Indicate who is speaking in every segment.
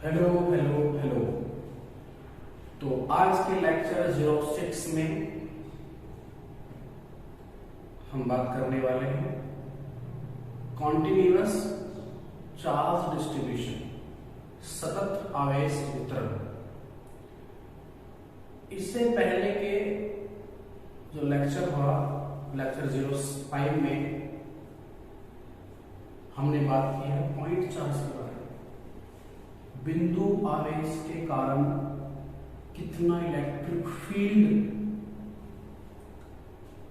Speaker 1: Hello hello hello. तो आज के लेक्चर 06 में हम बात करने वाले हैं कॉन्टिन्यूअस चार्ज डिस्ट्रीब्यूशन, सतत आवेश वितरण। इससे पहले के जो लेक्चर हुआ, लेक्चर 05 में हमने बात की है पॉइंट चार्ज के बारे में। बिंदु आवेश के कारण कितना इलेक्ट्रिक फील्ड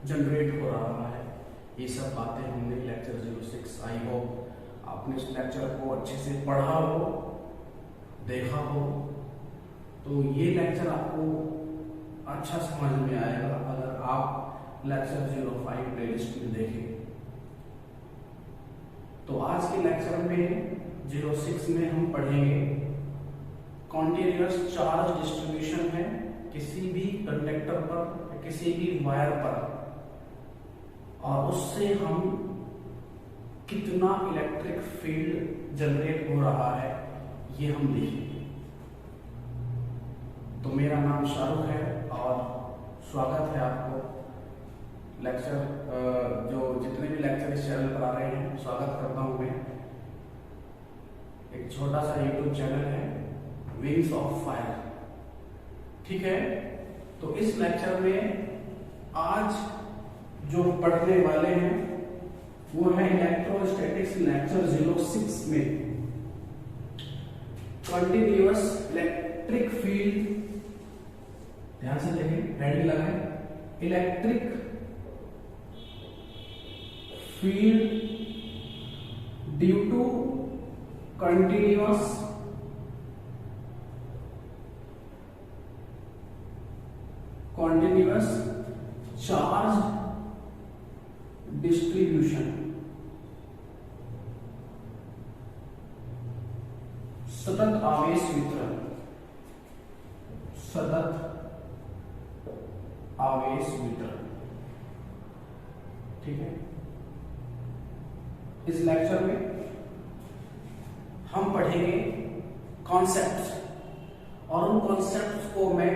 Speaker 1: जनरेट हो रहा है, ये सब बातें हमने लेक्चर 06, आई होप आपने इस लेक्चर को अच्छे से पढ़ा हो, देखा हो। तो ये लेक्चर आपको अच्छा समझ में आएगा अगर आप लेक्चर 05 प्लेलिस्ट में देखें। तो आज के लेक्चर में 06 में हम पढ़ेंगे कॉन्टिन्यूअस चार्ज डिस्ट्रीब्यूशन है किसी भी कंडक्टर पर, किसी भी वायर पर, और उससे हम कितना इलेक्ट्रिक फील्ड जनरेट हो रहा है ये हम देखेंगे। तो मेरा नाम शाहरुख है और स्वागत है आपको लेक्चर जो जितने भी लेक्चर इस चैनल पर आ रहे हैं, स्वागत करता हूं मैं। एक छोटा सा यूट्यूब चैनल है विंग्स ऑफ फायर, ठीक है। तो इस लेक्चर में आज जो पढ़ने वाले हैं वो है इलेक्ट्रोस्टैटिक्स लेक्चर 06 में कंटिन्यूअस इलेक्ट्रिक फील्ड। ध्यान से देखें, रेडी लगाएं। Electric field due to continuous charge distribution, सतत आवेश वितरण, सतत आवेश वितरण, ठीक है। इस लेक्चर में हम पढ़ेंगे कॉन्सेप्ट्स, और उन कॉन्सेप्ट्स को मैं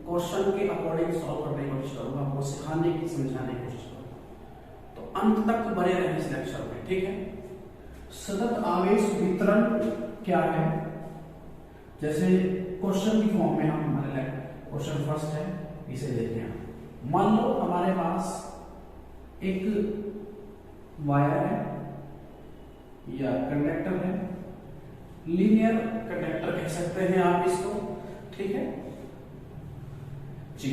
Speaker 1: क्वेश्चन के अकॉर्डिंग सॉल्व करने की कोशिश करूंगा, आपको सिखाने की, समझाने की कोशिश करूंगा। तो अंत तक बने रहें इस लेक्चर में, ठीक है। सतत आवेश वितरण क्या है, जैसे क्वेश्चन की फॉर्म में हम हमारे क्वेश्चन फर्स्ट है, इसे देखते हैं। मान लो हमारे पास एक वायर है या कंडक्टर है, लीनियर कंडक्टर कह सकते हैं आप इसको, ठीक है जी।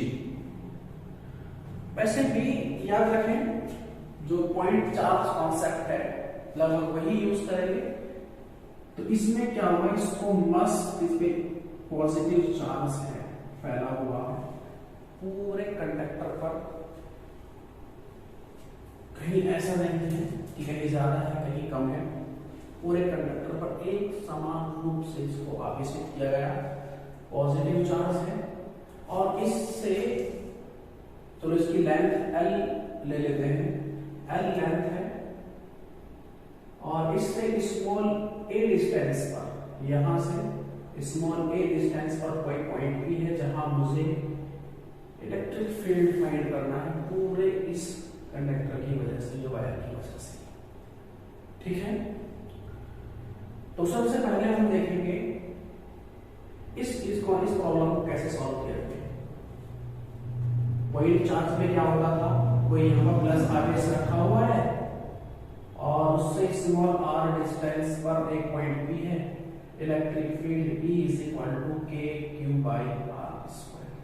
Speaker 1: वैसे भी याद रखें जो पॉइंट चार्ज कॉन्सेप्ट है लगभग वही यूज करेंगे। तो इसमें क्या हुआ, इसको मस्त, इस पे पॉजिटिव चार्ज है फैला हुआ है पूरे कंडक्टर पर, कहीं ऐसा नहीं है कि कहीं ज्यादा है कहीं कम है, पूरे कंडक्टर पर एक समान रूप से इसको आवेशित किया गया, पॉजिटिव चार्ज है। और इससे तो इसकी लेंथ L ले लेते हैं, L लेंथ है, और इससे स्मॉल a डिस्टेंस पर, यहां से स्मॉल a डिस्टेंस पर कोई पॉइंट भी है जहां मुझे इलेक्ट्रिक फील्ड फाइंड करना है पूरे इस कंडक्टर की वजह से, जो वायर की वजह से, ठीक है। तो सबसे पहले हम देखेंगे इस प्रॉब्लम को कैसे सॉल्व किया जाए। पॉइंट चार्ज में क्या होता था, कोई यहां पर प्लस आवेश रखा हुआ है और उससे स्मॉल r डिस्टेंस पर एक पॉइंट भी है, electric field E is equal to kq by r square,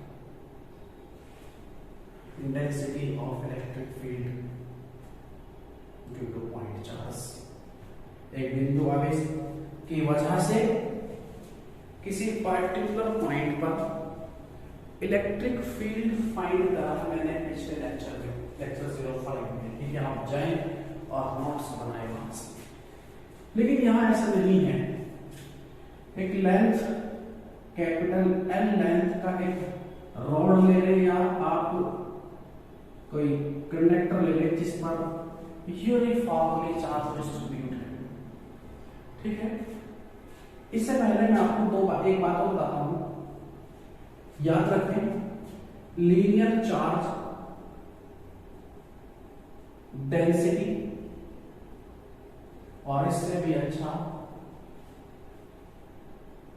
Speaker 1: intensity of electric field due to point charge. एक बिंदु आवेश की वजह से किसी पार्टिकुलर पॉइंट पर इलेक्ट्रिक फील्ड फाइंड करा मैंने पिछले लेक्चर में, लेक्चर 05 में, ठीक है। आप जाएं और नोट्स बनाए वहां से। लेकिन यहां ऐसा नहीं है, एक लेंथ कैपिटल L लेंथ का एक रॉड ले रहे, या आप कोई कंडक्टर ले लें जिस पर यूनिफॉर्मली चार्ज डिस्ट्रीब्यूट है, ठीक है। इससे पहले मैं आपको एक बात और बताता हूं, याद रखें, लीनियर चार्ज डेंसिटी, और इससे भी अच्छा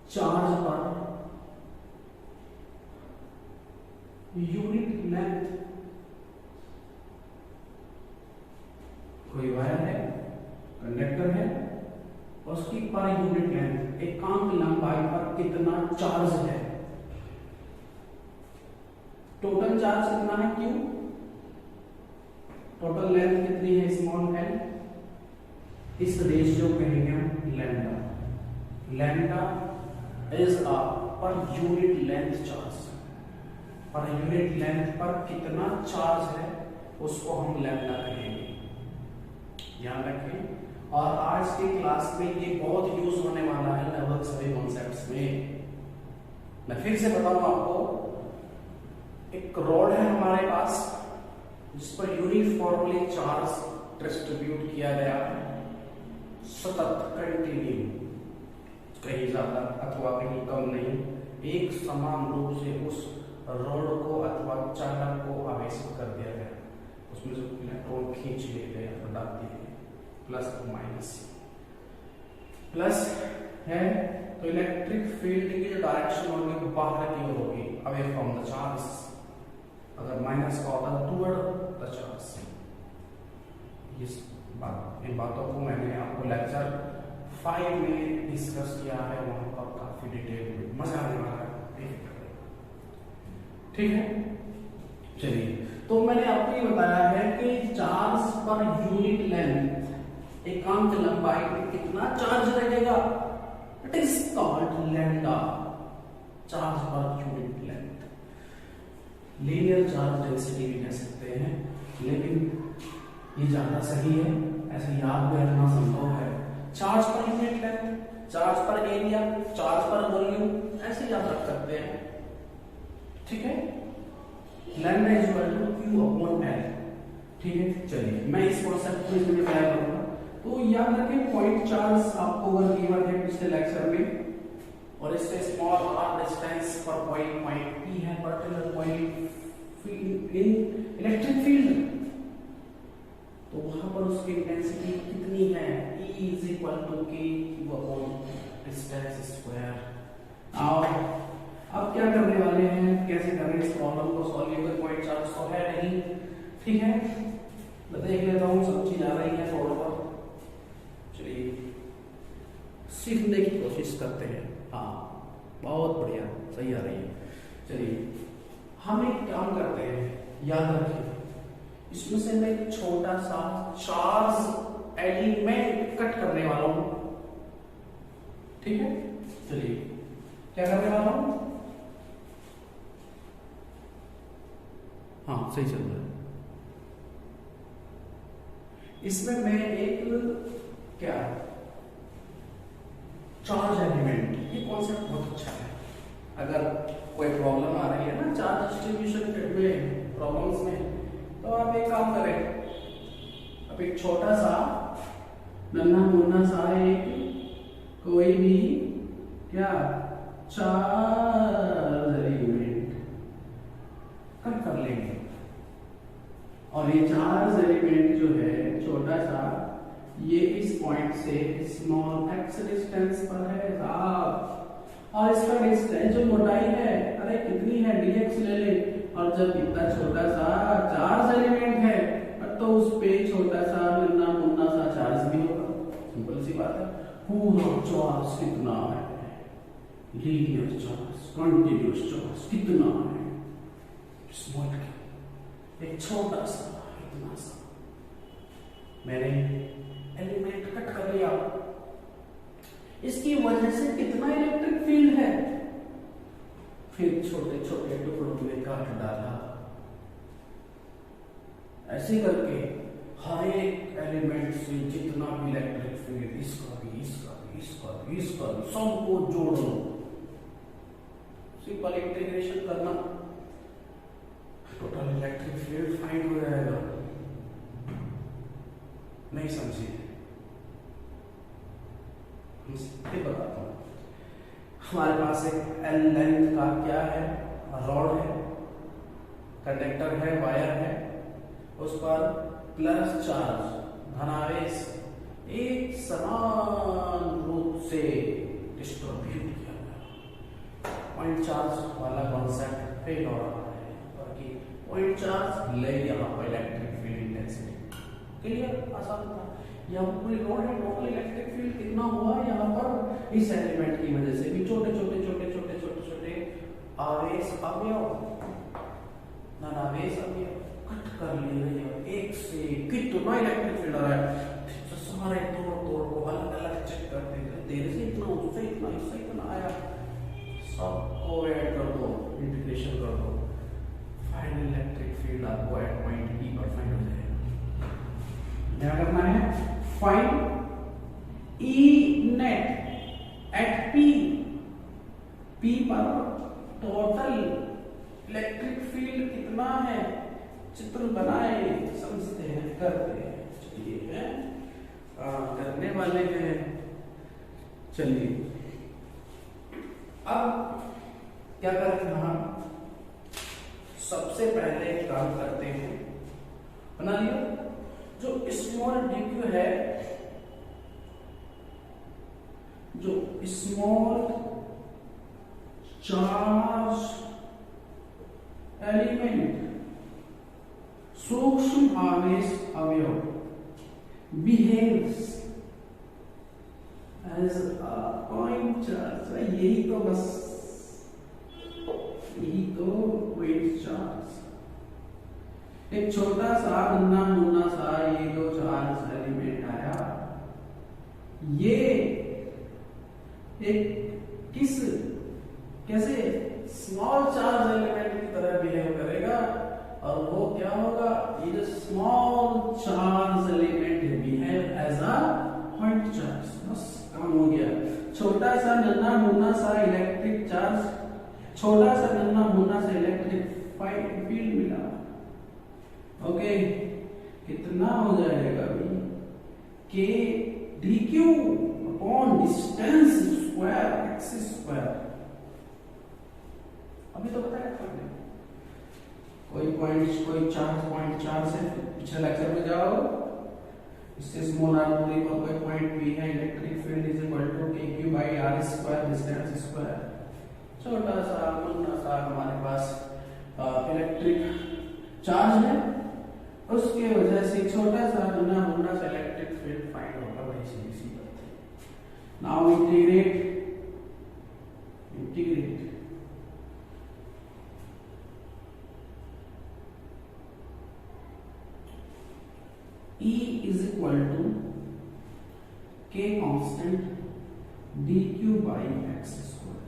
Speaker 1: चार्ज पर यूनिट लेंथ। कोई वायर है, कंडक्टर है, उसकी पर यूनिट लेंथ, एकांक लंबाई पर कितना चार्ज है। टोटल चार्ज कितना है क्यू, टोटल लेंथ कितनी है स्मॉल एल, इस रेशियो कहेंगे हम लैम्डा। लैम्डा इज अ पर यूनिट लेंथ चार्ज, पर यूनिट लेंथ पर कितना चार्ज है उसको हम लैम्डा कहेंगे, ध्यान रखें। और आज की क्लास में ये बहुत यूज होने वाला है लगभग सभी कॉन्सेप्ट्स में। मैं फिर से बताऊं आपको, एक रॉड है हमारे पास जिस पर यूनिफॉर्मली चार्ज डिस्ट्रीब्यूट किया गया है, सतत कंटिन्यू, कहीं ज्यादा अथवा कहीं कम नहीं, एक समान रूप से उस रॉड को अथवा चालक को आवेशित कर दिया गया, उसमें से इलेक्ट्रॉन खींच लिए गए अथवा डाल दिए गए, प्लस और माइनस। प्लस है तो इलेक्ट्रिक फील्ड की जो डायरेक्शन होगी वो बाहर की ओर होगी, अवे फ्रॉम द चार्ज। अगर माइनस का होता टुवर्ड द चार्ज। इन बातों को मैंने आपको लेक्चर 5 में डिस्कस किया है, वहां पर काफी डिटेल में, मजा आने वाला है, ठीक है। चलिए, तो मैंने आपको ये बताया है कि चार्ज पर यूनिट लेंथ, एकांक लंबाई में कितना चार्ज लगेगा, it is called lambda, charge पर unit length. Linear charge density भी कह सकते हैं, लेकिन ये ज्यादा सही है, ऐसे याद भी रखना संभव है। चार्ज पर यूनिट लेंथ, चार्ज पर एरिया, चार्ज पर वॉल्यूम, ऐसे याद रख सकते हैं, ठीक है। Lambda is equal to Q upon L, ठीक है। चलिए, मैं इस कॉन्सेप्ट को इसमें तैयार करूंगा। तो याद रखें, पॉइंट चार्ज आपको अगर गिवन है पिछले लेक्चर में, और इससे स्मॉल आर डिस्टेंस पर पॉइंट पी है, particular point in electric field, तो वहां पर उसकी इंटेंसिटी कितनी है, E इज इक्वल टू के क्यू अपॉन डिस्टेंस स्क्वायर। और अब क्या करने वाले हैं, कैसे करें इस प्रॉब्लम को सॉल्व, कोई पॉइंट चार्ज तो है नहीं, ठीक है। मैं देख लेता हूँ सब चीज आ रही है थोड़ा बहुत, चलिए सीखने की कोशिश करते हैं। हाँ, बहुत बढ़िया, सही आ रही है। चलिए, हम एक काम करते हैं, याद रखिए, इसमें से मैं एक छोटा सा चार्ज एलिमेंट कट करने वाला हूं, ठीक है। चलिए, क्या करने वाला हूं, हाँ सही चल रहा है। इसमें मैं एक क्या चार्ज एलिमेंट, ये कॉन्सेप्ट बहुत अच्छा है। अगर कोई प्रॉब्लम आ रही है ना चार्ज डिस्ट्रीब्यूशन में, प्रॉब्लम्स में, तो आप एक काम करें, अब एक छोटा सा नन्हा मुन्ना सा एक कोई भी क्या चार्ज एलिमेंट कट कर लेंगे, और ये चार्ज एलिमेंट जो है छोटा सा, ये इस पॉइंट से स्मॉल एक्स डिस्टेंस पर है साहब, और इसका डिस्टेंस जो मोटाई है, अरे कितनी है, dx ले ले। और जब इतना छोटा सा चार्ज एलिमेंट है, तो उस पे छोटा सा नन्हा मुन्ना सा चार्ज भी होगा, सिंपल सी बात है। पूरा चार्ज कितना है, लीनियर चार्ज, कंटीन्यूअस चार्ज कितना है, स्मॉल, एक छोटा सा, इतना सा मैंने एलिमेंट कट कर लिया, इसकी वजह से कितना इलेक्ट्रिक फील्ड है, फिर छोटे छोटे टुकड़ों में काट डाला, ऐसे करके हर एक एलिमेंट से जितना भी इलेक्ट्रिक फील्ड, इसका भी, इसका भी, इसका भी, इसका भी, सबको जोड़ लो, सिंपल इंटीग्रेशन करना, टोटल इलेक्ट्रिक फील्ड फाइंड हो जाएगा। नहीं समझिए, बताता हूं। हमारे पास एक एल लेंथ का क्या है, रॉड है, कंडक्टर है, वायर है, उस पर प्लस चार्ज धनावेश एक समान रूप से डिस्ट्रीब्यूट किया गया। पॉइंट चार्ज वाला कॉन्सेप्ट फेल हो रहा है, बाकी पॉइंट चार्ज ले यहाँ पर इलेक्ट्रिक फील्ड इंटेंसिटी क्लियर, आसान था। यहाँ पूरी रोड है, टोटल इलेक्ट्रिक फील्ड कितना हुआ यहाँ पर, इस एलिमेंट की वजह से भी छोटे छोटे छोटे छोटे छोटे छोटे आवेश अवयव, धनावेश अवयव कट कर लिए, एक से कितना इलेक्ट्रिक फील्ड आ रहा है, सारे तोड़ तोड़ को अलग अलग चेक करते हैं, देर से इतना, उससे इतना, इससे इतना आया, सबको ऐड कर दो, इंटीग्रेशन कर दो, फाइनल इलेक्ट्रिक फील्ड आपको एट पॉइंट ई पर फाइंड हो जाएगा। क्या करना है, find E net eight P, P पर टोटल इलेक्ट्रिक फील्ड कितना है, चित्र बनाए, समझते हैं, करते हैं, चलिए है करने वाले हैं। चलिए अब क्या करते हैं, हम सबसे पहले एक काम करते हैं, बना लिया, जो स्मॉल dq है, जो स्मॉल चार्ज एलिमेंट सूक्ष्म आवेश अवयव behaves as a point charge, यही तो बस, यही तो पॉइंट चार्ज। एक छोटा सा नन्हा मुन्ना सा ये जो चार्ज एलिमेंट आया, ये एक किस कैसे स्मॉल चार्ज एलिमेंट की तरह बिहेव करेगा, और वो क्या होगा, ये जो small charge element behave as a point charge, बस काम हो गया। छोटा सा नन्हा मुन्ना सा इलेक्ट्रिक चार्ज, छोटा सा नन्हा मुन्ना सा इलेक्ट्रिक फील्ड मिला, ओके, कितना हो जाएगा भाई, के dq upon distance square x square. अभी तो बताया था कोई पॉइंट, कोई चार्ज पॉइंट चार्ज है, पिछले लेक्चर में जाओ, इससे स्मॉल r दूरी पर कोई पॉइंट p है, electric field is equal to kq by r square distance square. छोटा सा मुन्ना सा हमारे पास इलेक्ट्रिक चार्ज है, उसके वजह से छोटा सा नन्हा मुन्ना सा इलेक्ट्रिक फील्ड फाइंड होगा, वही सीधी सी बात है। Now integrate E is equal to k constant dq by x square।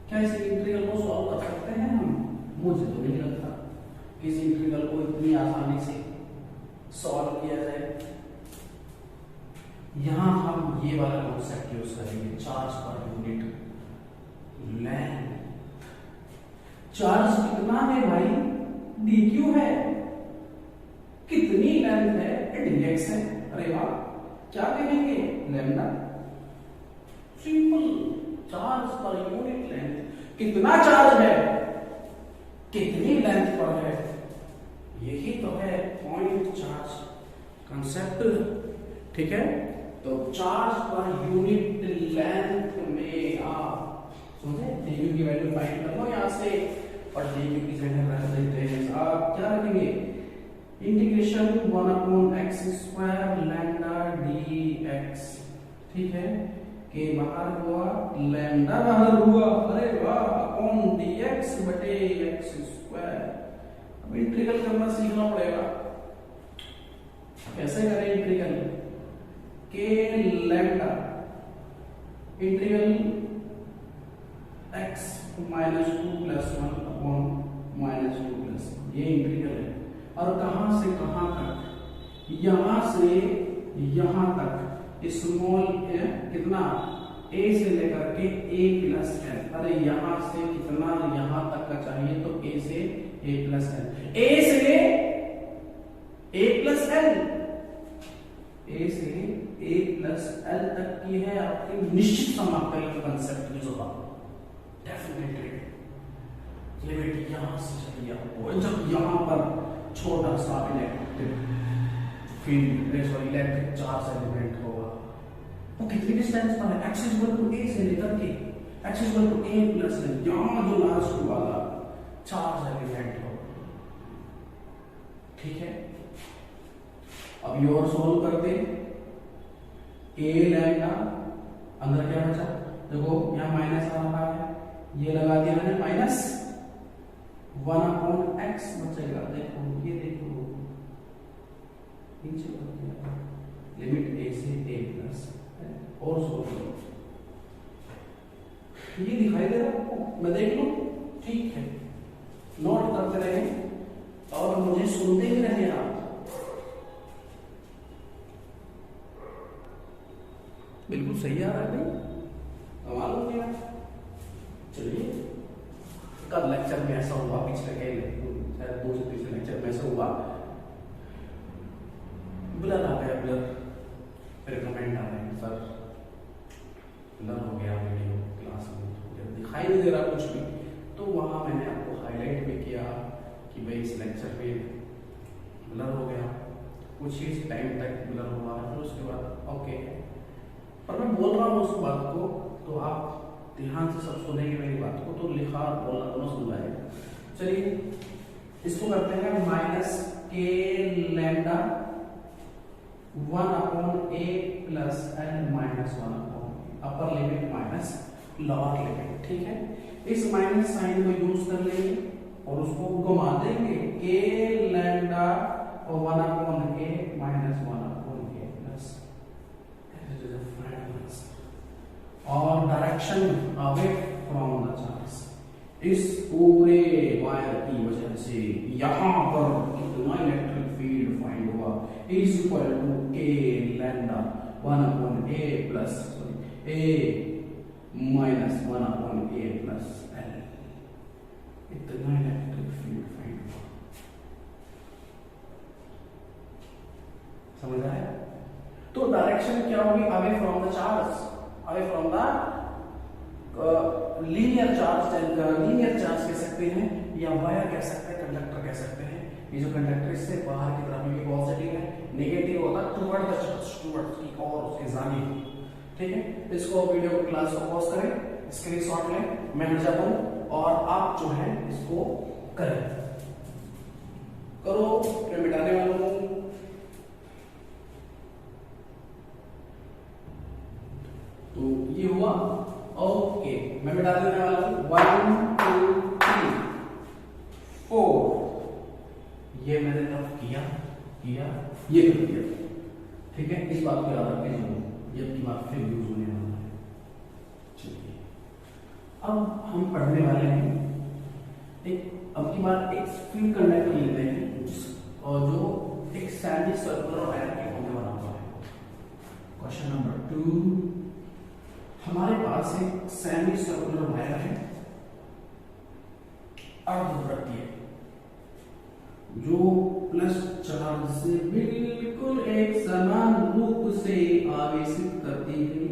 Speaker 1: क्या इस इंटीग्रल को सॉल्व कर सकते हैं हम? मुझे तो नहीं लगता कि इस इंटीग्रल को इतनी आसानी से सॉल्व किया जाए। यहां हम ये वाला कॉन्सेप्ट यूज करेंगे, चार्ज पर यूनिट लेंथ। चार्ज कितना है भाई? dq है, कितनी लेंथ है? dx है। अरे वाह, क्या कहेंगे? लैम्डा। सिंपल, चार्ज पर यूनिट लेंथ। कितना चार्ज है, कितनी लेंथ पर है, यही तो है पॉइंट चार्ज कंसेप्ट। ठीक है, तो चार्ज पर यूनिट लेंथ में आप समझे, dq की वैल्यू फाइंड कर लो यहां से, और dq की जगह रख देते हैं आप क्या रखेंगे, इंटीग्रेशन 1/x² लैम्डा dx। ठीक है, के बाहर हुआ, लैम्डा बाहर हुआ, अरे वाह, अपॉन dx बटे x²। अब इंटीग्रल करना सीखना पड़ेगा। कैसे करें इंटीग्रल? के लैम्डा इंटीग्रल x -2 + 1 अपॉन -2 + 1, ये इंटीग्रल है। और कहां से कहां तक? यहां से यहां तक स्मॉल कितना, a से लेकर के a + l। अरे यहां से कितना, यहां तक का चाहिए तो a से a + l, a से a + l, ए से ए प्लस एल तक की है आपके निश्चित समाकल का कंसेप्ट यूज होगा डेफिनेटली। लिमिट यहां से चलिए आपको जब यहां पर छोटा सा electric field electric charge element होगा वो कितनी डिस्टेंस पर है, x इक्वल टू a से लेकर के x equal to a plus यहां जो लास्ट वाला चार्ज एलिमेंट होगा। ठीक है, अब ये और सोल्व करते a लैम्डा अंदर क्या बचा, देखो यहां माइनस आ रहा है, ये लगा दिया मैंने माइनस 1/x बचेगा। देखो ये देखो नीचे लिमिट a से a प्लस और सोल्व करो। ये दिखाई दे रहा है आपको, मैं देख लूं, ठीक है, नोट करते रहे और मुझे सुनते ही रहे आप। बिल्कुल सही आ रहा है भाई, कमाल हो गया। चलिए, कल लेक्चर में ऐसा हुआ, पिछले शायद 2 से 3 लेक्चर में ऐसा हुआ, ब्लर आ गया, ब्लर, फिर कमेंट आ रहे हैं सर ब्लर हो गया वीडियो क्लास में, दिखाई नहीं दे रहा कुछ भी। तो वहां मैंने आपको हाईलाइट भी किया कि भाई इस लेक्चर में ब्लर हो गया, कुछ ही टाइम तक ब्लर हुआ, फिर उसके बाद ओके। पर मैं बोल रहा हूँ उस बात को, तो आप ध्यान से सब सुनेंगे मेरी बात को, तो लिखा और बोलना दोनों सुन जाएगा। चलिए इसको करते हैं minus k lambda 1/a plus L minus 1/a, upper limit minus lower limit. ठीक है, इस माइनस साइन को यूज कर लेंगे और उसको घुमा देंगे, k lambda 1/a minus 1/a plus, और direction away from the charge. इस पूरे वायर की वजह से यहां पर कितना इलेक्ट्रिक फील्ड फाइंड हुआ, इज इक्वल टू के lambda 1/a plus a minus 1/a plus l, इतना इलेक्ट्रिक फील्ड फाइंड हुआ। समझ आया? तो डायरेक्शन क्या होगी, away from the charge, away from the linear charge, linear charge कह सकते हैं या वायर कह सकते हैं, कंडक्टर कह सकते हैं। ये जो कंडक्टर इससे बाहर की तरफ ये पॉजिटिव है, नेगेटिव होगा टुवर्ड द चार्ज, टुवर्ड की और उसके जानिब। ठीक है, इसको वीडियो क्लास को पॉज करें, स्क्रीनशॉट लें, मैं हट जाता हूं और आप जो है इसको करें, करो, मैं मिटाने वाला हूं। तो ये हुआ, ओके, मैं मिटा देने वाला हूं 1 2 3 4, ये मैंने रफ किया, ये कर दिया। ठीक है, इस बात को याद रखें, ये की बात फिर यूज होने वाला है। चलिए अब हम पढ़ने वाले हैं अब की बार एक फील्ड कंडक्टर लेते हैं और जो एक सेमी सर्कुलर वायर के होने वाला हुआ है। क्वेश्चन नंबर 2, हमारे पास एक सेमी सर्कुलर वायर है अर्धवृत्तीय, जो प्लस चार्ज से बिल्कुल एक समान रूप से आवेशित करती गई।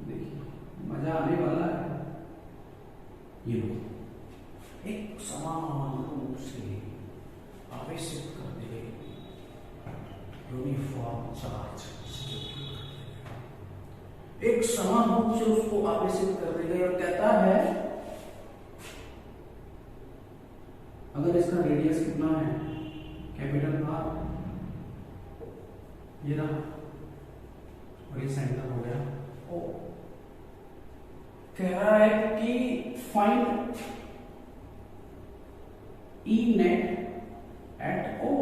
Speaker 1: देखिए मजा आने वाला है, ये लो, एक समान रूप से आवेशित कर दी गई यूनिफॉर्म चार्ज, एक समान रूप से उसको आवेशित कर दी गई और कहता है अगर इसका रेडियस कितना है, कैपिटल आर, ये रहा और ये सेंटर हो गया ओ, कह रहा है कि फाइंड ई नेट एट ओ,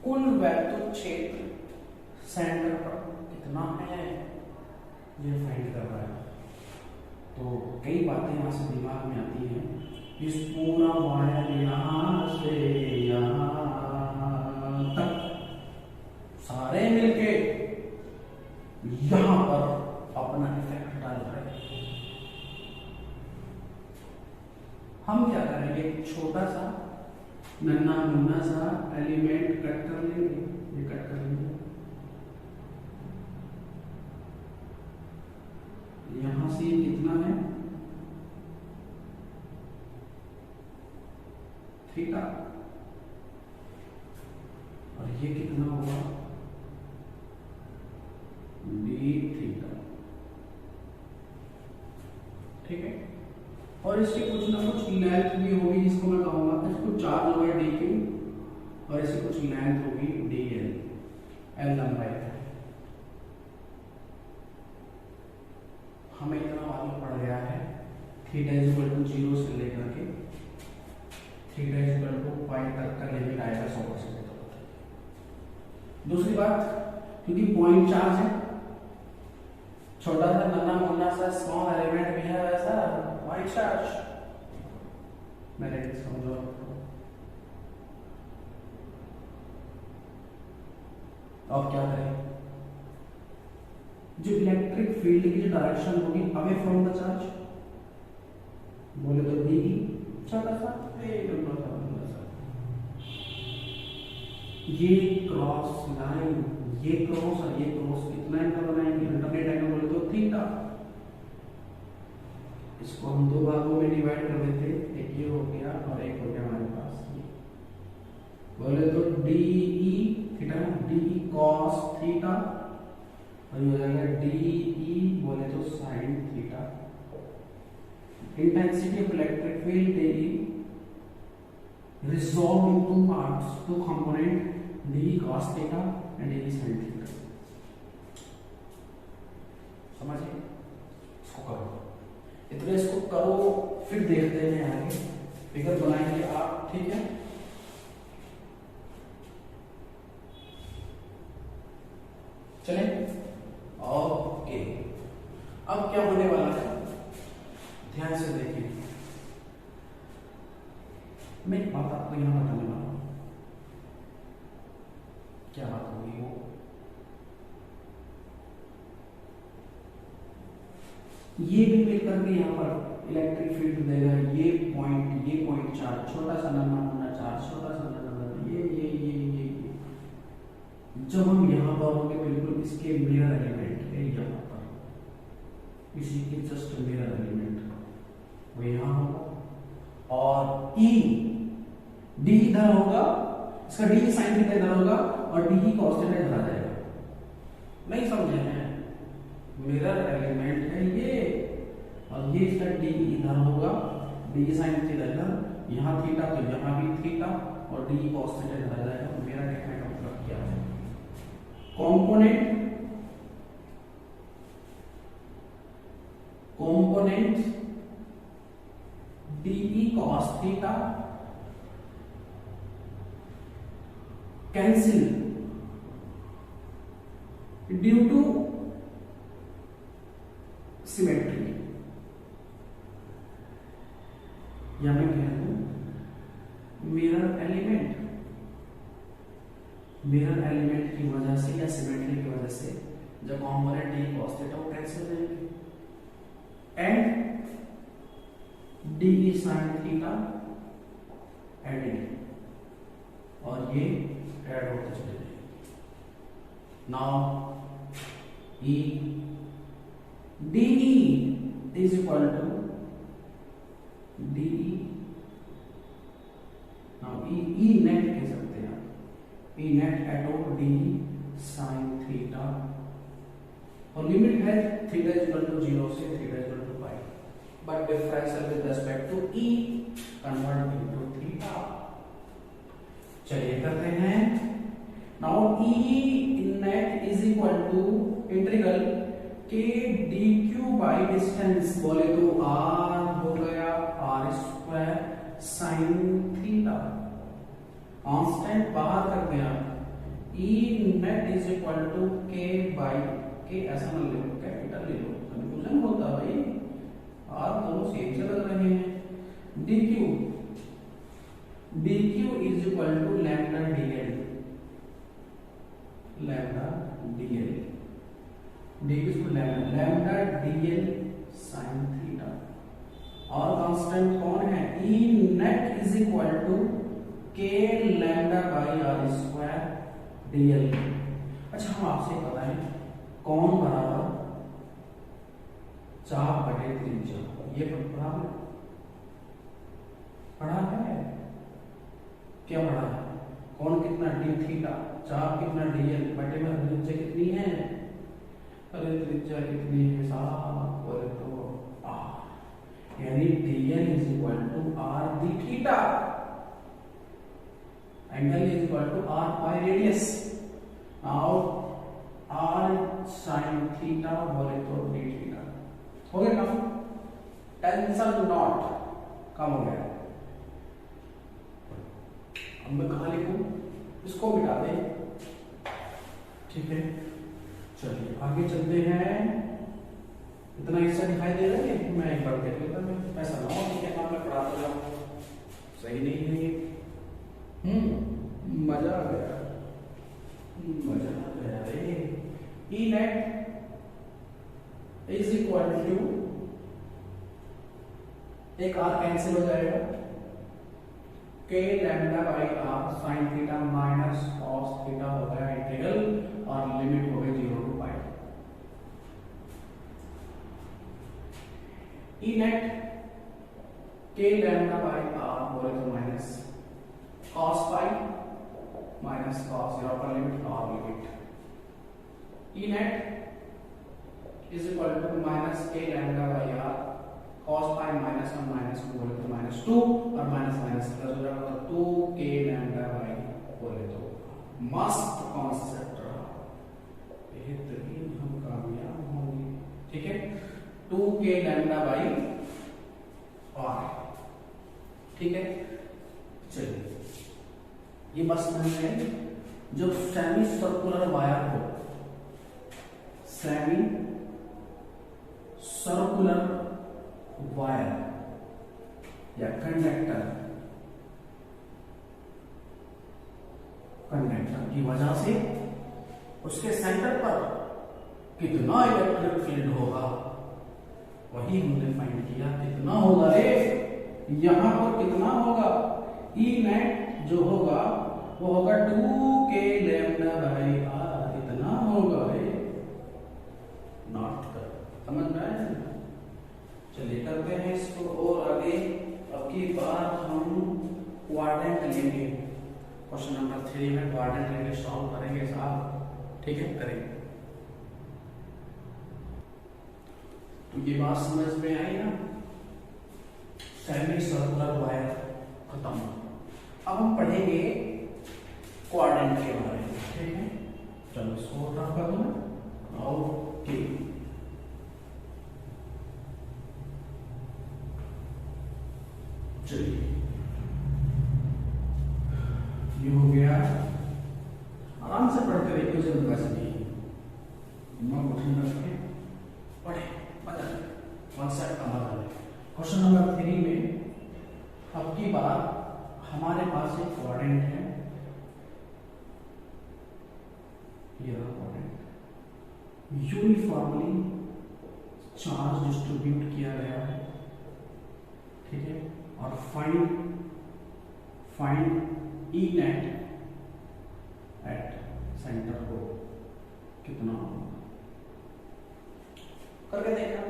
Speaker 1: कुल वैद्युत क्षेत्र सेंटर पर कितना है ये फाइंड कर रहा है। तो कई बातें यहां से दिमाग में आती हैं, इस पूरा वायर यहां से यहां तक सारे मिलके यहां पर अपना इफेक्ट डाल रहे हैं। हम क्या करेंगे, छोटा सा नन्ना मुन्ना सा एलिमेंट कट कर लेंगे, ये कट कर लेंगे, यहां से कितना है थीटा, और ये कितना होगा डी थीटा। ठीक है, और इसकी कुछ ना कुछ लेंथ भी होगी जिसको मैं कहूंगा, इसको चार्ज होगा डी क्यू, और इसकी कुछ लेंथ होगी डी एल, एल लंबाई है। हमें इतना मालूम पड़ गया है थीटा इज इक्वल टू 0 से लेकर के थीटा इज इक्वल टू पाई तक का लिमिट आएगा 100%। दूसरी बात, क्योंकि पॉइंट चार्ज है, छोटा सा नन्ना मुन्ना सा स्मॉल एलिमेंट भी है, वैसा पॉइंट चार्ज, मैंने समझो। अब क्या करें, जो इलेक्ट्रिक फील्ड की जो डायरेक्शन होगी अवे फ्रॉम द चार्ज, बोले तो डी छोटा सा ये क्रॉस लाइन, ये क्रॉस और ये क्रॉस कितना एंगल बनाएंगे, अल्टरनेट एंगल बोले तो थीटा। इसको हम दो भागों में डिवाइड कर देते, एक ये हो गया और एक हो गया हमारे पास ये, बोले तो D E theta, D E cos theta, और ये हो जाएगा डी ई बोले तो sine theta. Intensity of electric field D E resolved in two parts, two component, d cos theta and d sin theta। समझिए, इसको करो, इतने इसको करो, फिर देखते हैं आगे फिगर बनाएंगे आप। ठीक है, चले ओके। अब क्या होने वाला है, ध्यान से देखिए, मैं एक बात आपको यहां बताने वाला हूं। क्या बात होगी वो, ये भी मिलकर के यहां पर इलेक्ट्रिक फील्ड देगा, ये पॉइंट चार्ज, छोटा सा नन्ना मुन्ना चार्ज, छोटा सा नन्ना ये जब हम यहां पर होंगे बिल्कुल इसके मिरर एलिमेंट है, यहां पर इसी के जस्ट मिरर एलिमेंट वो यहां होगा, और ई डी इधर होगा, इसका डी साइन थीटा इधर होगा, और डी कॉस थीटा इधर आ जाएगा। नहीं समझे हैं, मिरर एलिमेंट है ये, और ये इसका डी इधर होगा, डी साइन थीटा इधर, यहां थीटा तो यहां भी थीटा, और डी कॉस थीटा इधर आ जाएगा। तो मेरा कहने का मतलब क्या है, component D cos theta cancel due to symmetry, या मैं कह दूं मिरर एलिमेंट की वजह से या सिमेट्री की वजह से जब कंपोनेंट डी cos थीटा वो कैंसिल हो जाएंगे, and d sin theta adding, और ये ऐड होते चले जाएंगे। Now E d is equal to d, now E net कह सकते हैं आप, E net at d sine theta, और लिमिट है थीटा इज इक्वल टू 0 से theta is equal to pi, but differential with respect to E convert into theta. चलिए करते हैं। Now E net is equal to integral K D Q by distance, बोले तो R हो गया R square sine theta, constant बाहर कर दिया, E net is equal to K by K, ऐसा ना ले लो, कैपिटल ले लो, कंफ्यूजन होता है भाई, आर दोनों सेम से लग रहे हैं। D Q is equal to lambda DL, lambda DL, D is lambda DL sine theta, और कांस्टेंट कौन है, E net is equal to के lambda by R square DL. अच्छा हम आपसे बताएं कौन बराबर चाप बटे त्रिज्या, ये पढ़ा है क्या पढ़ा है? कौन कितना डी थीटा, चाप कितना डीएल बटे में त्रिज्या कितनी है? अरे त्रिज्या कितनी है साहब, बोले तो आर, यानी DL is equal to R D theta, angle is equal to R by radius. Now R sine theta बोले तो डी थीटा हो गया काम, टेंशन नॉट कम हो गया। अब मैं कहाँ लिखूं, इसको मिटा दें, ठीक है। चलिए आगे चलते हैं। इतना हिस्सा दिखाई दे रहा है, मैं एक बार देख लेता हूँ, ऐसा ना हो कि मैं पढ़ाता जाऊँ, सही नहीं है ये। मजा आ गया, मजा आ गया रे। E net is equal to, एक आर कैंसिल हो जाएगा, k lambda by R sine theta minus cos theta हो गया इंटीग्रल, और लिमिट हो गई 0 to pi. E net k lambda by R बोले तो minus cos pi minus cos 0 पर लिमिट और limit. E net is equal to minus k lambda by R cos pi minus 1 minus 2 बोले तो minus 2, और minus minus plus हो जाएगा तो 2k लैम्डा बाई बोले तो। मस्त कॉन्सेप्ट रहा, बेहतरीन, हम कामयाब होंगे, ठीक है। 2k लैम्डा बाई आर, ठीक है। चलिए ये बस मैंने जब सेमी सर्कुलर वायर हो, सेमी सर्कुलर वायर या कंडक्टर की वजह से उसके सेंटर पर कितना इलेक्ट्रिक फील्ड होगा, वही हमने फाइंड किया। कितना होगा रे, यहां पर कितना होगा, ई नेट जो होगा वो होगा 2k लैम्डा बाई आर, इतना होगा रे, नॉट कर, समझ में आया? चलिए करते हैं इसको और आगे। अब की बार हम क्वाड्रेंट लेंगे, क्वेश्चन नंबर 3 में क्वाड्रेंट लेंगे, सॉल्व करेंगे साहब, ठीक है, करेंगे। तो ये बात समझ में आई ना, सेमी सर्कुलर वायर खत्म। अब हम पढ़ेंगे क्वाड्रेंट के बारे में, ठीक है। चलो इसको उठा कर दो, ओके। चलिए ये हो गया, आराम से पढ़ते रहिए, कोई जल्दबाजी नहीं, दिमाग को ठंडा रखें, पढ़े बता कॉन्सेप्ट का मतलब। क्वेश्चन नंबर 3 में अब की बार हमारे पास एक क्वाड्रेंट है, ये क्वाड्रेंट यूनिफॉर्मली चार्ज डिस्ट्रीब्यूट किया गया है, ठीक है। और find E net at centre को कितना होगा, करके देखना,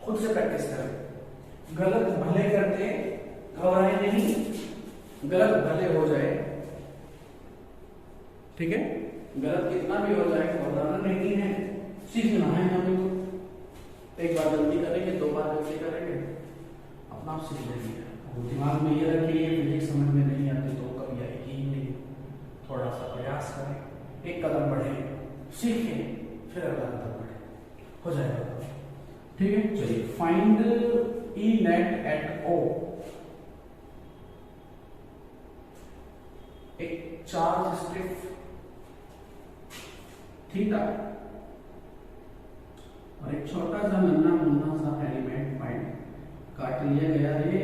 Speaker 1: खुद से प्रैक्टिस करें। गलत भले करते घबराए नहीं, गलत भले हो जाए, ठीक है, गलत कितना भी हो जाए घबराना नहीं है, सीखना है हमें। तो एक बार गलती करेंगे, 2 बार गलती करेंगे, अपना आप सीख लेंगे। दिमाग में ये रखिए, फिजिक्स समझ में नहीं आती तो कभी आएगी ही नहीं, थोड़ा सा प्रयास करें, एक कदम बढ़े, सीखें, फिर अगला कदम बढ़े, हो जाएगा, ठीक है। चलिए फाइंड ई नेट एट ओ, एक चार्ज स्ट्रिप थीटा और एक छोटा सा नन्हा मुन्ना सा एलिमेंट फाइंड काट लिया गया रे,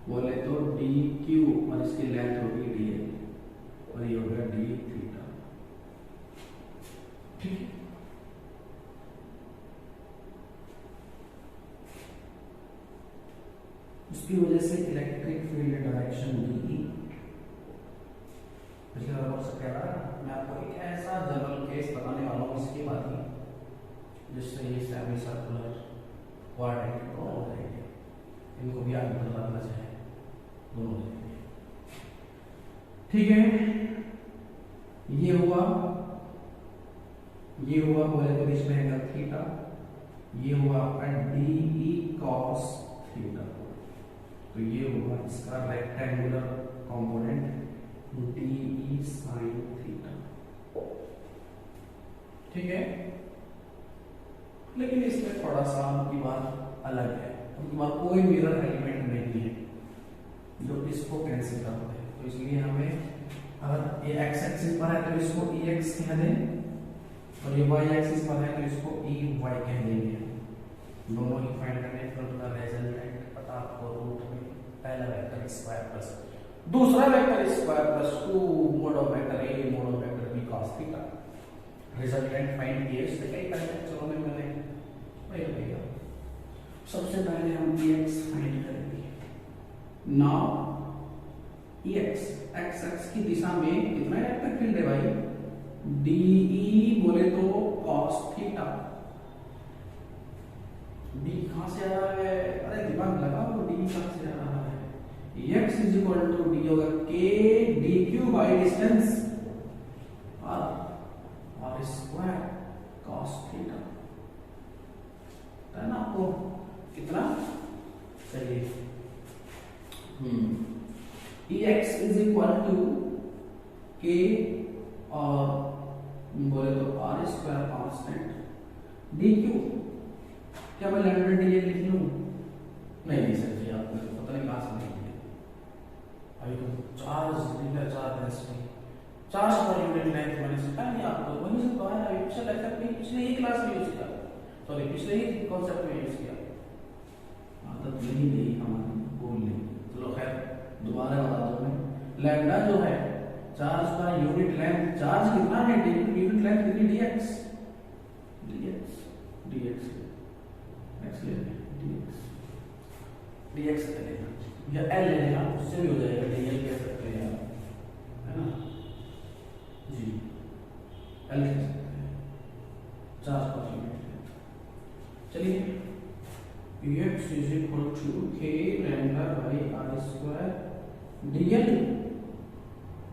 Speaker 1: बोले तो डी क्यू, और इसकी लेंथ होगी डी एल, और ये होगा डी थीटा, ठीक है। उसकी वजह से इलेक्ट्रिक फील्ड डायरेक्शन डी। पिछले बार बहुत कह रहा मैं आपको एक ऐसा जनरल केस बताने वाला हूँ इसके बाद ही, जिससे ये सेमी सर्कुलर क्वाड्रेंट दोनों हो जाएंगे, इनको भी आगे बदलना चाहे दोनों हो जाएंगे। ठीक है, ये हुआ बोले तो बीच में एंगल थीटा, ये हुआ आपका डी कॉस थीटा, तो ये हुआ इसका rectangular component D sine theta. ठीक है, लेकिन इसमें थोड़ा सा आपकी बात अलग है, उनकी बात कोई मिरर एलिमेंट नहीं है जो इसको कैंसिल करता है, तो इसलिए हमें अगर ये एक्स एक्सिस पर है तो इसको ई एक्स कह दें, और ये वाई एक्सिस पर है तो इसको ई वाई कह देंगे। दोनों ही फाइंड करने फिर उनका रिजल्टेंट पता आपको रूट में पहला वेक्टर स्क्वायर प्लस दूसरा vector square plus 2 mod of vector A mod of vector B cos theta. Resultant find किए, इससे कई चलो में मैंने भैया सबसे पहले हम dx फाइंड करेंगे। नाउ dx x एक्स की दिशा में कितना इलेक्ट्रिक फील्ड है भाई, de बोले तो cos थीटा। d कहां से आ रहा है, अरे दिमाग लगाओ, d कहां से आ रहा है, x is equal to d होगा k dq by distance r square cos theta, है ना आपको कितना चाहिए। dx is equal to k और बोले तो r स्क्वायर कांस्टेंट dq, क्या मैं लैम्डा dl लिख लूं, नहीं सर जी, आपको पता नहीं कहां से लिखेंगे, अभी तो charge meter charge density charge पर यूनिट लेंथ मैंने सीखा नहीं आपको, वहीं से तो है, पिछले लेक्चर में पिछले ही क्लास में यूज किया, सॉरी पिछले ही कांसेप्ट में यूज किया, आदत नहीं गई हमारी भूल नहीं। चलो खैर दोबारा बता दो मैं, लैम्डा जो है चार्ज का यूनिट लेंथ, चार्ज कितना है, यूनिट लेंथ कितनी dx dx x ले dx dx ले लेना या l ले लेना, उससे भी हो जाएगा, dl कह सकते हैं आप, है ना जी, l कह सकते हैं चार्ज का यूनिट लेंथ। चलिए x is equal to k lambda by r square dl,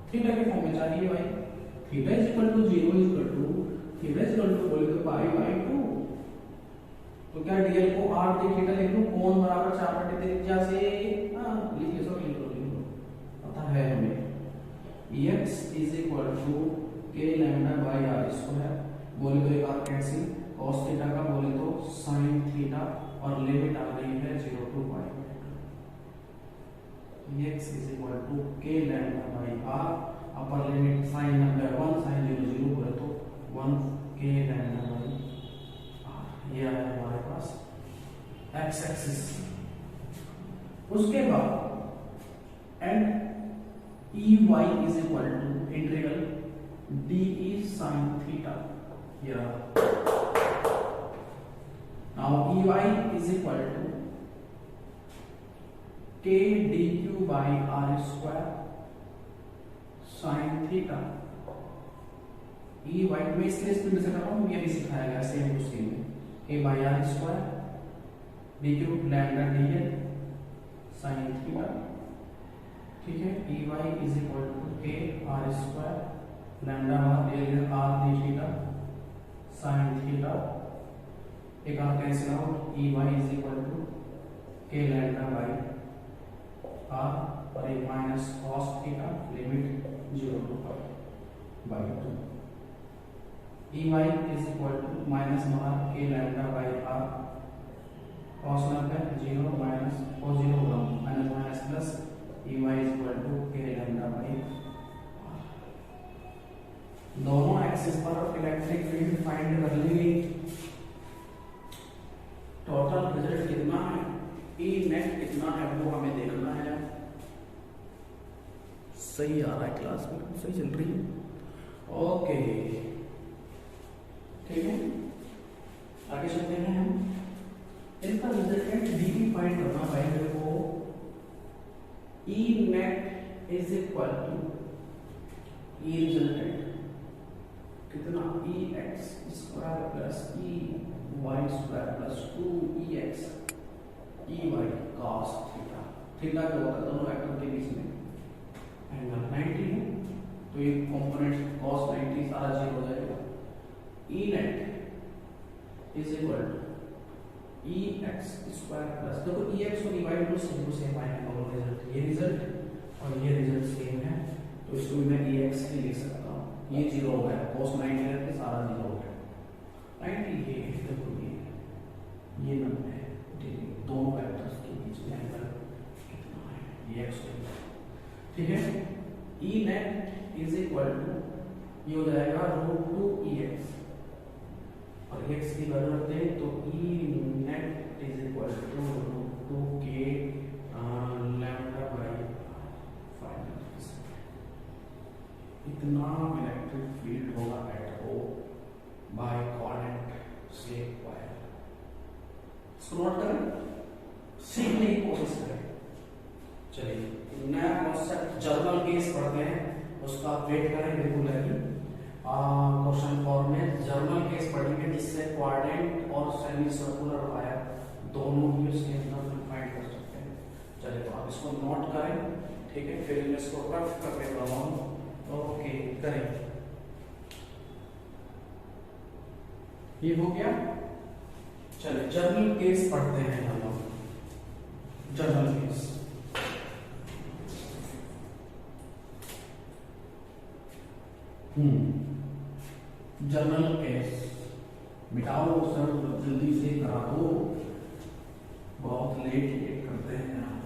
Speaker 1: theta के फॉर्म में चाहिए भाई, theta is equal to 0 is equal to theta is equal to बोले तो पाई बाई 2, तो क्या dl को r d थीटा लिख लूं, कोण बराबर 4/3 त्रिज्या से, हां लिखिए, सब लिख लो पता है हमें। x is equal to k lambda by r square, बोले तो एक r कैंसिल, cos थीटा का बोले तो sin थीटा, और लिमिट आ गई है 0 to y, x is equal to k lambda by r, upper limit sin number 1 sin 0 0 बोले तो 1 k lambda by r, ये आया हमारे पास x एक्सिस। उसके बाद and ey is equal to integral de sin theta, ये रहा। Now ey is equal to k dq by r square sin theta, e y में इसलिए स्पीड से कर रहा हूँ, ये भी सिखाया गया same to same, k by r square dq lambda dl sin theta, ठीक है, e y is equal to k r square lambda dl r d theta sin theta, एक r cancel out, e y is equal to k lambda by r और एक minus cos theta, limit 0 to by 2, e y is equal to minus बाहर k lambda by r, cos लंबा 0 minus cos 0 होगा minus minus plus, e y is equal to k lambda by r। दोनों axis पर electric field find कर लेंगे, total result कितना है, E net कितना है वो हमें देखना है। सही आ रहा है, क्लास बिल्कुल सही चल रही है, ओके ठीक है, आगे चलते हैं हम। इनका रिजल्टेंट डी फाइंड करना भाई मेरे को, E net is equal to E resultant कितना E x square plus E y square plus 2 E x E y cos theta. Theta जो होता है दोनों वेक्टर के बीच में एंगल 90 है, तो ये कंपोनेंट cos 90 सारा जीरो हो जाएगा। E net is equal to E x square plus, देखो ई एक्स और ई वाई दोनों सेम आए हैं दोनों रिजल्ट, ये रिजल्ट और ये रिजल्ट सेम है, तो इसको मैं ई एक्स ही लिख सकता हूँ। ये जीरो हो गया, cos 90 करके सारा जीरो हो गया। 90 ये देखो ये 90 दोनों वेक्टर्स के बीच में एंगल कितना है, ये एक्स ठीक है। E net is equal to ये हो जाएगा √2 ई एक्स और एक्स की वैल्यू रखते हैं तो E net is equal to √2 K lambda by 5 इतना इलेक्ट्रिक फील्ड होगा at O by coordinate shape wire. इसको नोट करें, सीखने की कोशिश करें। चलिए नया कॉन्सेप्ट जर्नल केस पढ़ते हैं, उसका वेट करें रेगुलरली। क्वेश्चन फॉर्म में जर्नल केस पढ़ेंगे जिससे कोऑर्डिनेट और सेमी सर्कुलर वायर दोनों ही उसके अंदर फाइंड कर सकते हैं। चलिए तो आप इसको नोट करें, ठीक है, फिर मैं इसको रफ करके बताऊंगा। ओके करें, ये हो गया। चलिए जर्नल केस पढ़ते हैं हम लोग। जर्नल केस जर्नल केस मिटाओ सर, जल्दी से करा दो, बहुत लेट करते हैं आप।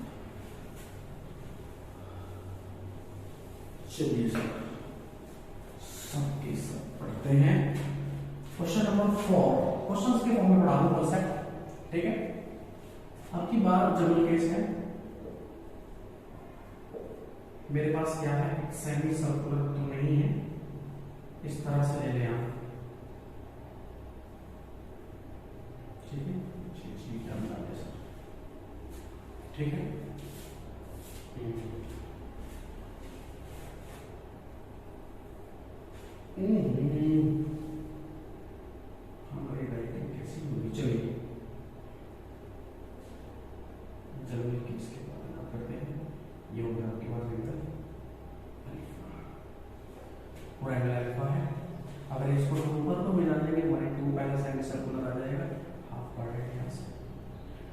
Speaker 1: चलिए सब के सब पढ़ते हैं। क्वेश्चन नंबर 4 क्वेश्चंस के फॉर्म में पढ़ा दूं कॉन्सेप्ट, ठीक है। अब की बार जर्नल केस है, मेरे पास क्या है, एक सेमी सर्कुलर तो नहीं है, इस तरह से ले लें आप, ठीक है, ठीक है। हमारी राइटिंग कैसी होगी, चलिए जर्नल केस के बारे में करते हैं। ये हो गया आपके पास एंगल पूरा एंगल अल्फा है। अगर इसको ऊपर तो मिला देंगे हमारे 2 पहला सेमी सर्कुलर आ जाएगा, हाफ पार्ट है यहाँ से,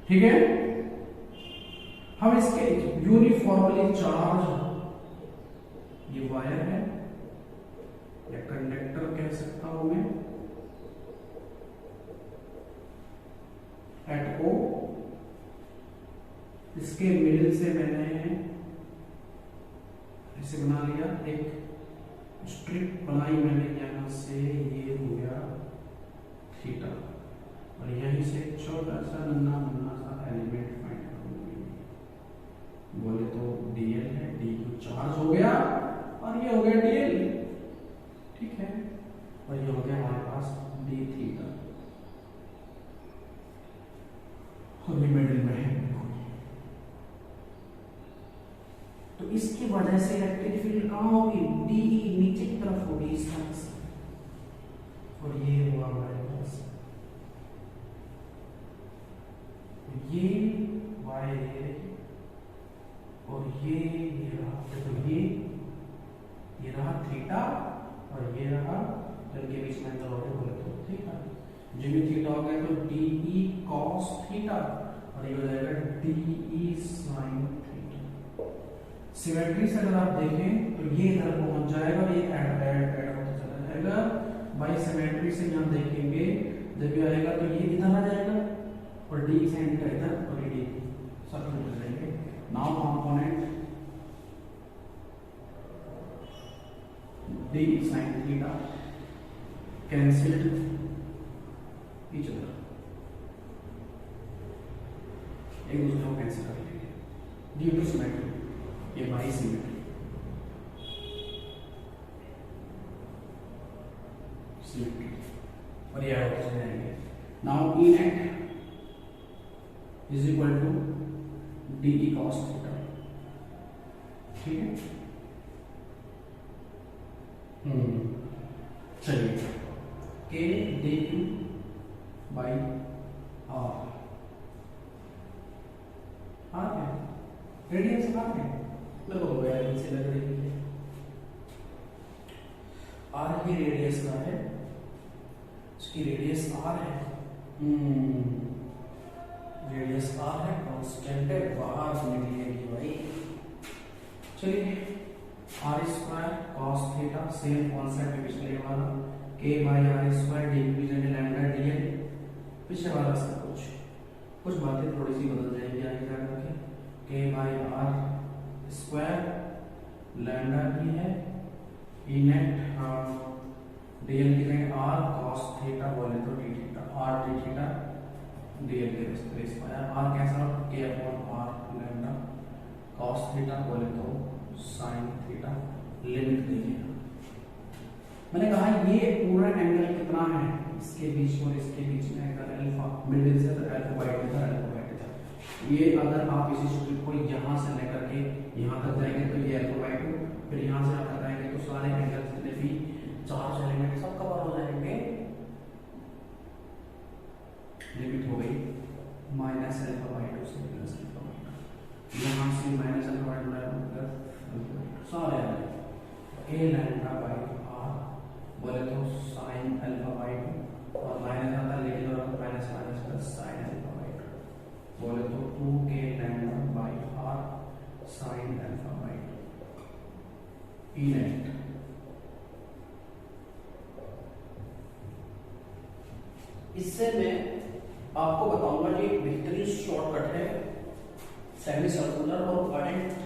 Speaker 1: ठीक है। हम इसके यूनिफॉर्मली चार्ज ये वायर है या कंडक्टर कह सकता हूं मैं, एट ओ, इसके मिडिल से मैंने ऐसे बना लिया, एक स्ट्रिप बनाई मैंने यहां से, ये हो गया थीटा, और यहीं से छोटा सा नन्ना सा एलिमेंट फाइंड करूंगी, बोले तो डीएल है, डी क्यू चार्ज हो गया और ये हो गया डीएल, ठीक है, और ये हो गया हमारे पास डी थीटा, और ये मिडिल में है। तो इसकी वजह से इलेक्ट्रिक फील्ड कहां होगी, डी नीचे की तरफ होगी इस तरह से, और ये हुआ हमारे पास ये वाई है, और ये रहा, तो ये रहा थीटा, और ये रहा, इनके बीच में अंतर हो गया बोले तो थीटा, जो थीटा हो गया तो डी कॉस थीटा, और ये हो जाएगा डी साइन थीटा। सिमेट्री से अगर आप देखें तो ये इधर पहुंच जाएगा, ये ऐड होता चला जाएगा। बाई सिमेट्री से यहां देखेंगे जब ये आएगा तो ये इधर आ जाएगा, और डी साइन थीटा इधर, और ये डी सब जुड़ जाएंगे। Now component D sine theta cancelled each other, एक दूसरे को कैंसिल कर लेंगे ड्यू टू सिमेट्री, ये बाई सिमेट्री, और ये ऐड होते जाएंगे। Now E net is equal to D cos theta, ठीक है। चलिए K D Q by R है, रेडियस आर है, लगो वैल्यू से लग रही है, आर की रेडियस का है, इसकी रेडियस आर है, रेडियस आर है, कांस्टेंट है, बाहर से निकलेगी भाई। चलिए R square cos theta same concept पिछले वाला, k by R square D division lambda DL, पिछले वाला सब कुछ बातें थोड़ी सी बदल जाएंगी आगे जाकर के। के बाई आर स्क्वायर लैम्डा की है, ई नेट डीएल की जगह आर कॉस थीटा बोले तो D theta, R D theta DL के स्क्वायर, आर कैसा k upon R lambda cos theta बोले तो साइन थीटा, लिमिट देखिए। मैंने कहा ये पूरा एंगल कितना है, इसके बीच और इसके बीच में एंगल अल्फा, मिडिल से अल्फा बाई टू था, अल्फा बाई टू था। ये अगर आप इसी स्ट्रिप को यहां से लेकर के यहां तक जाएंगे तो ये अल्फा बाई टू, फिर यहां से आप जाएंगे तो सारे एंगल जितने भी चार एलिमेंट सब कवर हो जाएंगे। लिमिट हो गई माइनस अल्फा बाई टू से प्लस अल्फा बाई टू, यहां से minus alpha by two plus सारे ए लैम्डा बाई आर बोले तो साइन अल्फा बाई टू, और माइनस आता लेकिन और minus minus plus sine alpha by two बोले तो 2k lambda by R sine alpha by two E net. इससे मैं आपको बताऊंगा कि बेहतरीन शॉर्टकट है सेमी सर्कुलर और करंट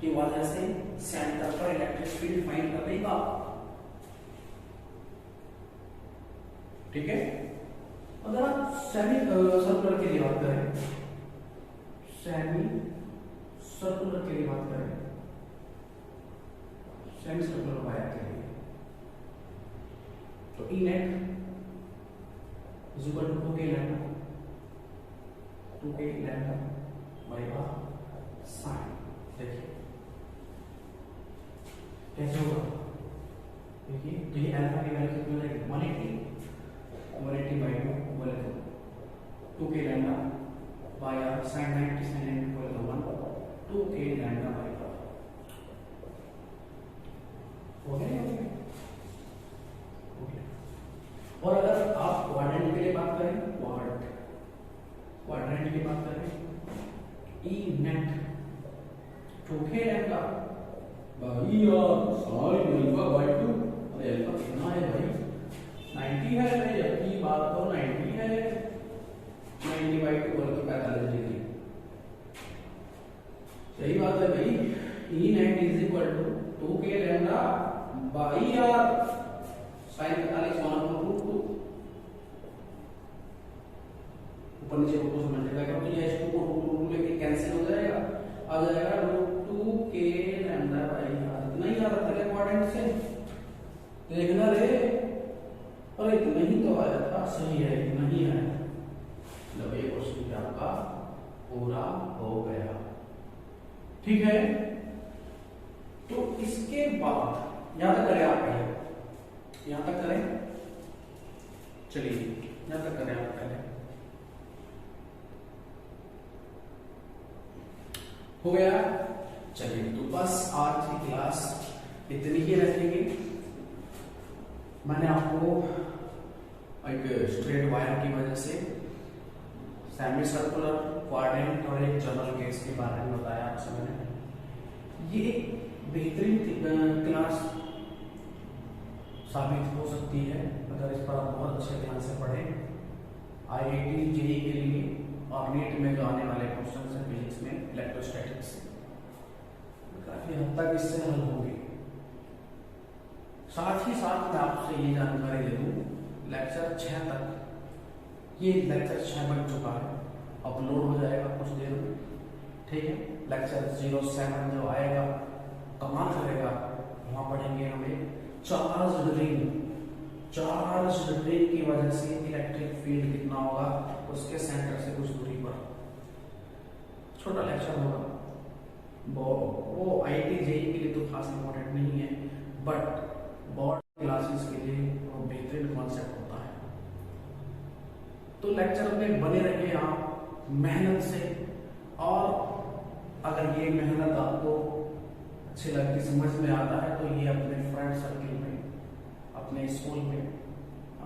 Speaker 1: की वजह से सेंटर पर इलेक्ट्रिक फील्ड फाइंड करने का। ठीक है, अगर आप सेमी सर्कुलर के लिए बात करें, सेमी सर्कुलर के लिए बात करें, सेमी सर्कुलर वायर के लिए तो E net is equal to 2k lambda by R sine. देखिए कैसे होगा, देखिए तो ये अल्फा की वैल्यू कितनी हो जाएगी 180 बाई 2 बोले तो 2k lambda by R sine 90 sine 90 बोले तो 2k लैम्डा बाई आर हो गया। और अगर आप क्वाड्रेंट के लिए बात करें, क्वाड्रेंट की बात करें, E net 2k lambda by R sine alpha by 2, अरे अल्फा कितना है भाई 90 है, मैं यकीन बात तो 90 है, 90 बाई 2 बोले तो 45 डिग्री। सही बात है भाई, E net is equal to 2k lambda by R sine 45 1/2, ऊपर नीचे को समझ जाएगा, तो ये इसको रूट लेके कैंसिल हो जाएगा, आ जाएगा √2k लैम्डा बाई आर। इतना ही याद रखना है क्वाड्रेंट से, देखना रे, और इतना ही तो आया था, सही है इतना ही है। मतलब ये क्वेश्चन आपका पूरा हो गया। ठीक है, तो इसके बाद यहां तक करें आप पहले, यहां तक करें, चलिए यहां तक करें आप पहले, हो गया। चलिए तो बस आज की क्लास इतनी ही रखेंगे। मैंने आपको एक स्ट्रेट वायर की वजह से सेमी सर्कुलर, क्वाड्रेंट और एक जनरल केस के बारे में बताया आपसे मैंने। ये बेहतरीन क्लास साबित हो सकती है अगर इस पर आप बहुत अच्छे ध्यान से पढ़ें। IIT JEE के लिए और नीट में जो आने वाले क्वेश्चन हैं फिजिक्स में, इलेक्ट्रोस्टैटिक्स, काफी हद तक इससे हल होंगे। साथ ही साथ मैं आपसे ये जानकारी दे दूं, लेक्चर 6 तक, ये लेक्चर 6 बन चुका है, अपलोड हो जाएगा कुछ देर में। ठीक है, लेक्चर 07 जो आएगा कमाल करेगा, वहां पढ़ेंगे हमें चार्ज रिंग की वजह से इलेक्ट्रिक फील्ड कितना होगा उसके सेंटर से कुछ दूरी पर, छोटा लेक्चर होगा, वो आईआईटी जेईई के लिए तो खास इंपॉर्टेंट नहीं है, बट बोर्ड क्लासेस के लिए वो बेहतरीन कॉन्सेप्ट होता है। तो लेक्चर में बने रहिए आप मेहनत से, और अगर ये मेहनत आपको अच्छी लगती, समझ में आता है, तो ये अपने फ्रेंड सर्किल में, अपने स्कूल में,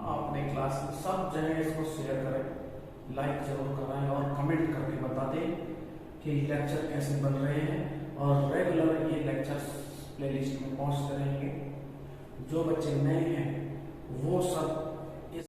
Speaker 1: अपने क्लास में, सब जगह इसको शेयर करें, लाइक जरूर कराएं और कमेंट करके बता दें कि लेक्चर कैसे बन रहे हैं, और रेगुलर ये लेक्चर्स प्लेलिस्ट में पहुंचते रहेंगे। जो बच्चे नए हैं वो सब